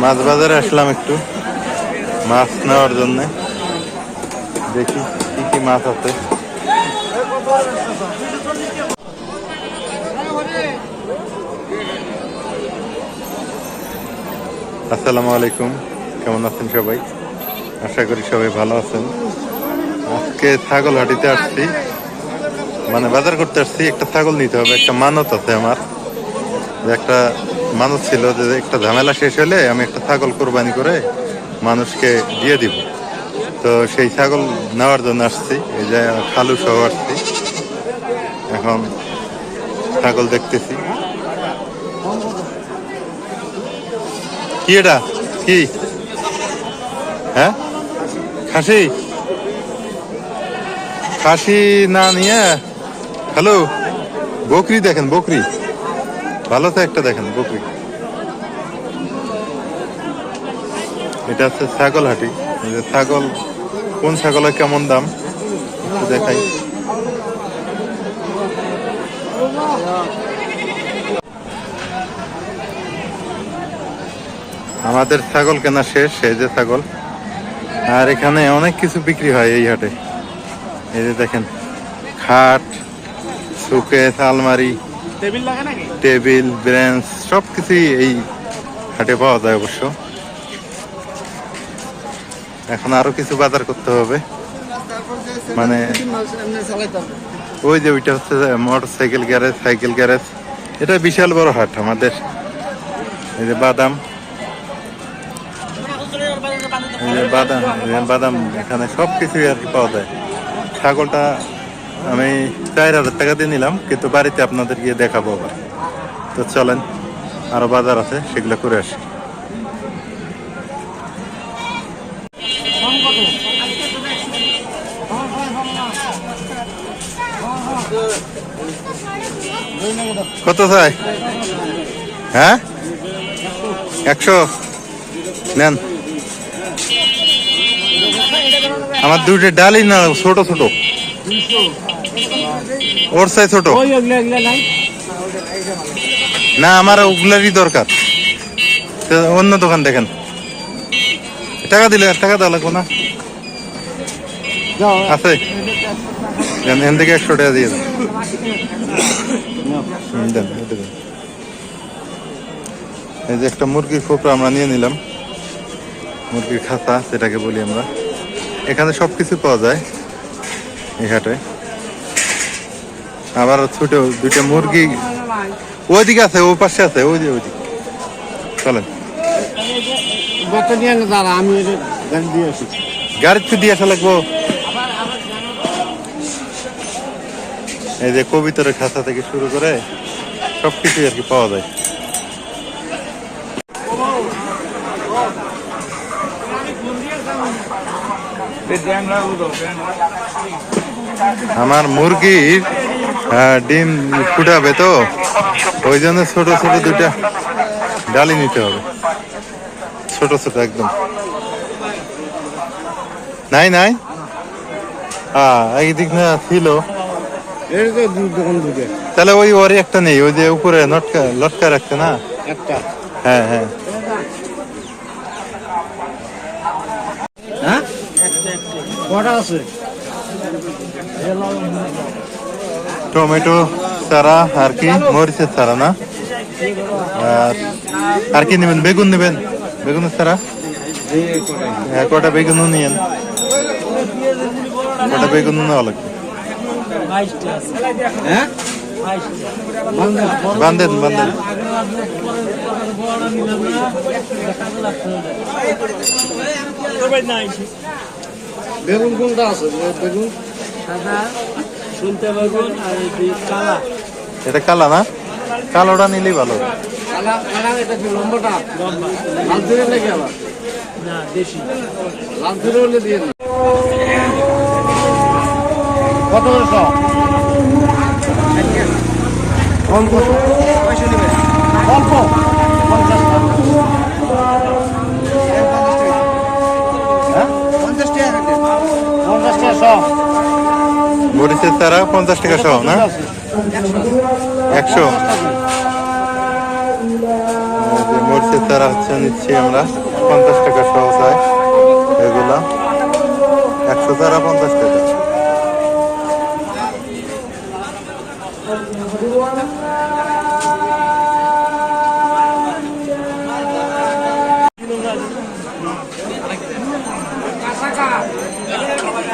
মাছ বাজারে আসলাম একটু মাছ নেওয়ার জন্য। দেখি কি কি মাছ আছে। আসসালামু আলাইকুম, কেমন আছেন সবাই? আশা করি সবাই ভালো আছেন। আজকে ছাগল হাটিতে আসছি, মানে বাজার করতে আসছি। একটা ছাগল নিতে হবে, একটা মানত আছে আমার। একটা মানত ছিল যে একটা ঝামেলা শেষ হলে আমি একটা ছাগল কোরবানি করে মানুষকে দিয়ে দিব। তো সেই ছাগল নেওয়ার জন্য আসছি, এই যে খালু সহ আসছি। এখন ছাগল দেখতেছি। কি এটা কি? হ্যাঁ, খাসি? খাসি না নিয়ে হ্যালো, বকরি দেখেন, বকরি ভালো তো একটা দেখেন, বকরি। এটা হচ্ছে ছাগল হাটি। এই যে ছাগল, কোন ছাগলের কেমন দাম একটু দেখাই। আমাদের ছাগল কেনা শেষ, এই যে ছাগল। আর এখানে অনেক কিছু বিক্রি হয় এই হাটে। এই যে দেখেন, খাট, শোকেস, আলমারি, টেবিল, বেঞ্চ সবকিছুই এই হাটে পাওয়া যায় অবশ্য। এখন আরো কিছু বাজার করতে হবে, মানে ওই যে ওইটা হচ্ছে motor cycle garage, cycle garage. এটা বিশাল বড় হাট আমাদের। এই যে বাদাম, বাদাম, বাদাম এখানে সবকিছুই আর কি পাওয়া যায়। ছাগলটা আমি 4000 টাকা দিয়ে নিলাম, কিন্তু বাড়িতে আপনাদের গিয়ে দেখাবো আবার। তো চলেন, আরো বাজার আছে, সেগুলো করে আসি। কত চাই? হ্যাঁ, 100 নেন। আমার দুইটা ডালই না, ছোট ছোট, ওর চাই ছোট না, আমার ওগুলারই দরকার। অন্য দোকান দেখেন। টাকা দিলে, টাকা দেওয়া লাগবো না? আছে, এখান থেকে 100 টাকা দিয়ে দেন। এই যে একটা মুরগির খোপরা আমরা নিয়ে নিলাম, মুরগির খাঁচা যেটাকে বলি আমরা। এখানে সবকিছু পাওয়া যায় এই হাটে। আবার ছোট দুইটা মুরগি ওইদিকে আছে, ওই পাশে আছে, ওই যে ওইদিকে। চলেন, গাড়িতে দিয়ে আসা লাগবো। এই যে কবিতরের খাঁচা থেকে শুরু করে সবকিছু আর কি পাওয়া যায়। আমার মুরগির ডিম ফুটাবে, তো ওই জন্য ছোট ছোট দুইটা ডালি নিতে হবে, ছোট ছোট একদম। নাই নাই, একদিক না ছিল, তাহলে ওই ওর একটা নেই, ওই যে উপরে লটকা রাখছে না একটা। হ্যাঁ হ্যাঁ, টমেটো চারা আর কি, মরিচের চারা না, আর কি নেবেন? বেগুন নেবেন? বেগুনের চারা কটা বেগুনও নিয়েন, কটা বেগুনও নেওয়া লাগবে। বান্ধেন বান্ধেন। বেগুন কোনটা আছে? বেগুন সাদা, শুনতে বেগুন আর কালা। এটা কালা না? কালোটা নিলেই ভালো। কালা কালা, এটা কি লম্বাটা? লম্বা। লাল ধরে নাকি আবার? না, দেশি। লাল ধরে হলে দিয়ে দিন। কত করে সব? কম কত? পয়সা নেবেন অল্প? 50 টাকা। হ্যাঁ, 50 টাকা। 50 টাকা সব। মরিচের চারা 50 টাকা সহ না? 100। মরিচের চারা হচ্ছে নিচ্ছি আমরা 50 টাকা সহ চাই এগুলা 100 চারা 50 টাকা।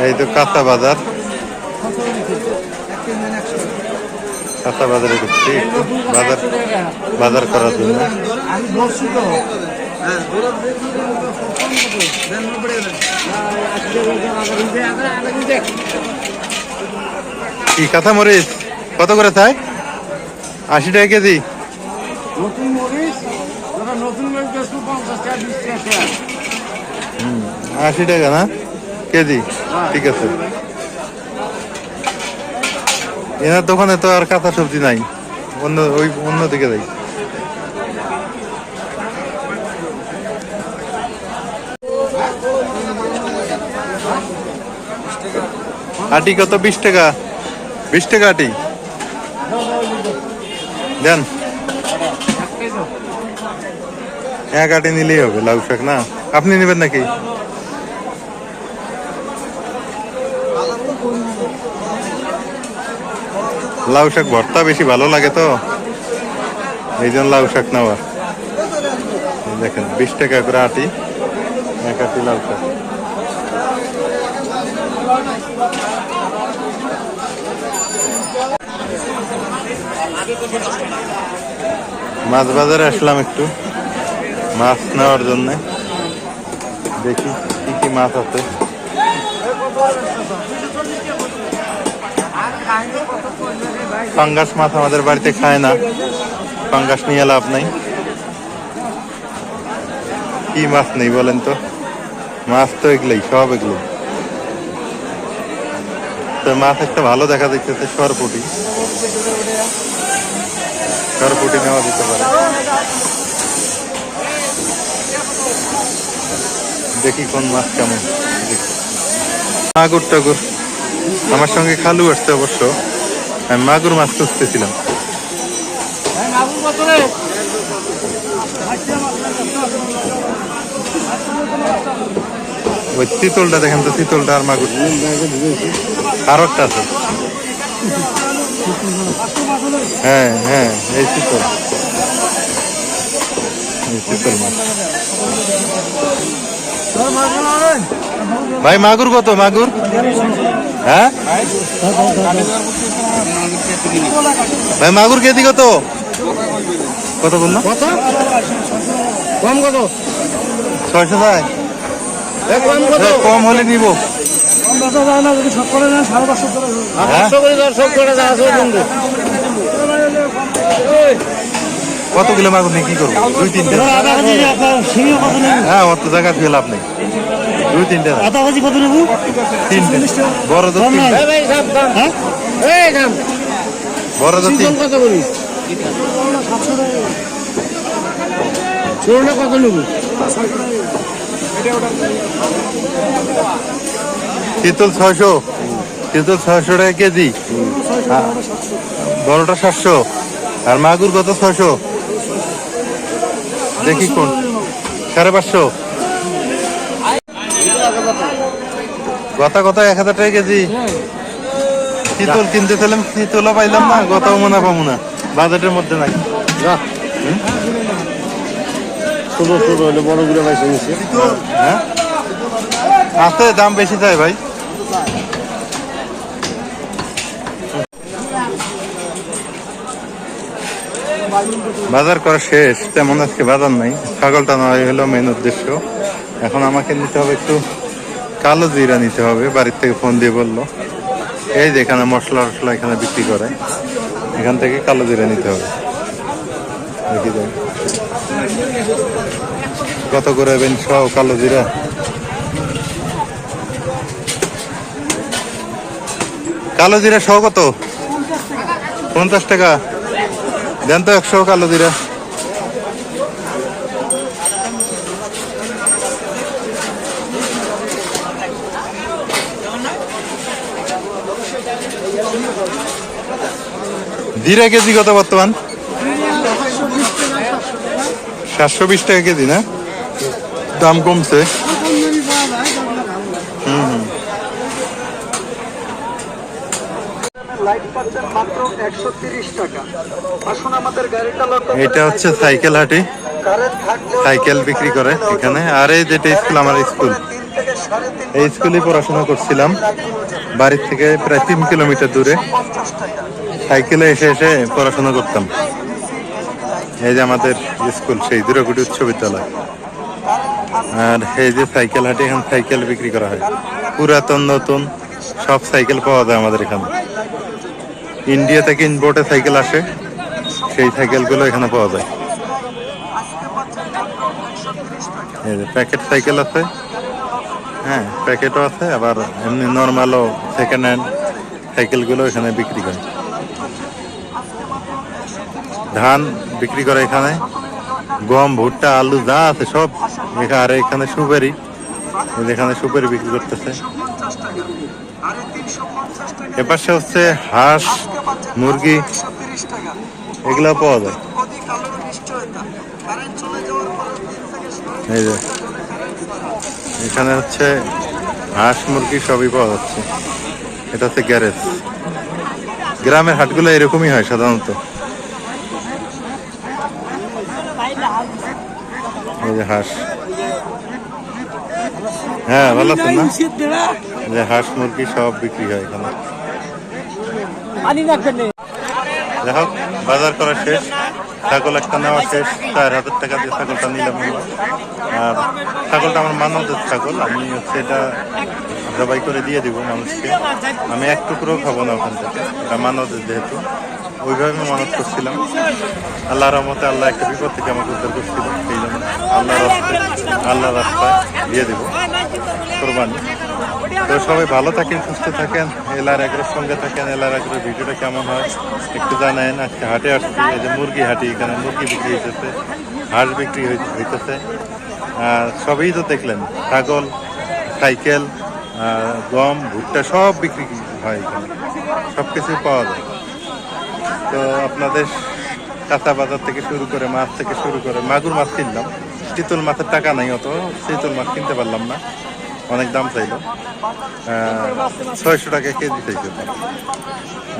এই তো কাঁচা বাজার, কাঁচা বাজারে ঢুকছি একটু বাজার বাজার করার জন্য। আমি বলছি তো কি কাঁচা মরিচ কত করে চাই? 80 টাকা কেজি। নতুন মরিচ নতুন মরিচ 50 টাকা 20 টাকা 80 টাকা না কেজি? ঠিক আছে। এনার দোকানে তো আর কাঁচা সবজি নাই, অন্য দিকে যাই। আটি কত? 20 টাকা। 20 টাকা আটি দেন। এক আটি নিলেই হবে লাউ শাক না? আপনি নেবেন নাকি? লাউ শাক ভর্তা বেশি ভালো লাগে তো এই জন্য লাউ শাক নেওয়া। দেখেন 20 টাকা করে আটি, এক আটি লাউ শাক। মাছ বাজারে আসলাম একটু মাছ নেওয়ার জন্য, দেখি কি কি মাছ আছে। পাঙ্গাস মাছ আমাদের বাড়িতে খায় না, পাঙ্গাস নিয়ে লাভ নাই। কি মাছ নেই বলেন তো? মাছ তো এগুলোই, সব এগুলো। তো মাছ একটা ভালো দেখা যাচ্ছে সরপুটি, সরপুটি নেওয়া যেতে পারে। দেখি কোন মাছ কেমন। মাগুর টাগুর আমার সঙ্গে খালু আসছে অবশ্য, আমি মাগুর মাছ খুঁজতেছিলাম। ওই চিতলটা দেখেন তো, চিতলটা আর মাগুর আর একটা আছে। হ্যাঁ হ্যাঁ, এই চিতল, এই চিতল মাছ। ভাই মাগুর কত? মাগুর হ্যাঁ ভাই মাগুর কেজি কত? কত বললো? কম কত? 600 ভাই। কম হলে নিব। কত কিলো মাগুর নিয়ে কি করবো? 2-3টে। হ্যাঁ, অত জায়গা দিয়ে লাভ নেই। 2-3টে। তিনটে বড় তো, বড় তো তিন। কত বলি কত নেব? চিতল 600, চিতল 600 টাকা কেজি। বড়টা 700 আর মাগুর কত? 600। দেখি কোন 550। গতা কত? 1000 টাকা কেজি। চিতল কিনতে ছিলাম, চিতলও পাইলাম না, গতাও মনে পাবো না, বাজেটের মধ্যে নাই। ছোট ছোট হলে বড় গুলো পাইছে নিচ্ছে। হ্যাঁ আছে, দাম বেশি চাই ভাই। বাজার করা শেষ, তেমন আজকে বাজার নাই। ছাগলটা নয় হলো মেন উদ্দেশ্য। এখন আমাকে নিতে হবে একটু কালো জিরা নিতে হবে, বাড়ির থেকে ফোন দিয়ে বললো। এই যে এখানে মশলা টশলা এখানে বিক্রি করে, এখান থেকে কালো জিরা নিতে হবে। দেখি যাই কত করে সব কালো জিরা। কালো জিরা সহ কত? 50 টাকা। দেন তো 100 কালো জিরা। জিরা কেজি কত বর্তমান? 720 টাকা কেজি না, দাম কমছে। হুম। লাইট পাচ্ছেন মাত্র 130 টাকা। আসুন আমাদের গাড়িটা লক্ষ্য করে এটা হচ্ছে সাইকেল হাটি, কারেন্ট থাকলেও সাইকেল বিক্রি করে এখানে। আর এই যেটা স্কুল, আমার স্কুল, 3 থেকে 3.5 এই স্কুলে পড়াশোনা করছিলাম, বাড়ির থেকে প্রায় 3 কিলোমিটার দূরে। 50 টাকা। সাইকেলে এসে এসে পড়াশোনা করতাম। এই যে আমাদের স্কুল, সেই দুর্গাকুটি উচ্চ বিদ্যালয়। আর এই যে সাইকেল হাটে, এখানে সাইকেল বিক্রি করা হয়, পুরাতন নতুন সব সাইকেল পাওয়া যায় আমাদের এখানে। ইন্ডিয়া থেকে ইম্পোর্টে সাইকেল আসে, সেই সাইকেলগুলো এখানে পাওয়া যায়। এই যে প্যাকেট সাইকেল আছে, হ্যাঁ প্যাকেটও আছে, আবার এমনি নর্মালও সেকেন্ড হ্যান্ড সাইকেলগুলো এখানে বিক্রি করে। ধান বিক্রি করে এখানে, গম, ভুট্টা, আলু যা আছে সব এখানে। আর এখানে সুপারি, এখানে সুপারি বিক্রি করতেছে। এপাশে হচ্ছে হাঁস, মুরগি, এগুলো পাওয়া যায়। এই যে এখানে হচ্ছে হাঁস, মুরগি সবই পাওয়া যাচ্ছে। এটা হচ্ছে গ্যারেজ। গ্রামের হাটগুলো এরকমই হয় সাধারণত। এই যে হাঁস, হ্যাঁ ভালো আছেন না? যে হাঁস মুরগি সব বিক্রি হয় এখানে। দেখো বাজার করা শেষ, ছাগল একটা নেওয়া শেষ। 4,000 টাকা দিয়ে ছাগলটা নিলাম আমরা। আর ছাগলটা আমার মানবদের ছাগল, আমি হচ্ছে এটা জবাই করে দিয়ে দিব মানুষকে। আমি এক টুকরো খাবো না ওখান থেকে, এটা মানবদের যেহেতু, ওইভাবে আমি মানত করছিলাম। আল্লাহর রহমতে আল্লাহ একটা বিপদ থেকে আমাকে উদ্ধার করছিল, সেই জন্য আল্লাহ রাস্তায় দিয়ে দেবো কোরবানি। তো সবাই ভালো থাকেন, সুস্থ থাকেন, এলার এগ্রোর সঙ্গে থাকেন। এলার এগ্রোর ভিডিওটা কেমন হয় একটু জানায়েন। আজকে হাটে আসছি, এই যে মুরগি হাটি, এখানে মুরগি বিক্রি হইতেছে, হাঁস বিক্রি হইতেছে। সবই তো দেখলেন, ছাগল, সাইকেল, গম, ভুট্টা সব বিক্রি হয় এখানে, সব কিছুই পাওয়া যায়। তো আপনাদের কাঁচা বাজার থেকে শুরু করে, মাছ থেকে শুরু করে, মাগুর মাছ কিনলাম, চিতল মাছের টাকা নাই, অত চিতল মাছ কিনতে পারলাম না, অনেক দাম চাইলো। 600 টাকা কেজি চাইছে।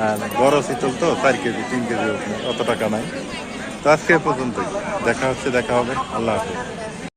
আর বড় চিতল তো 4 কেজি 3 কেজি, অত টাকা নাই। তো আজকে পর্যন্তই, দেখা হবে, আল্লাহ হাফেজ।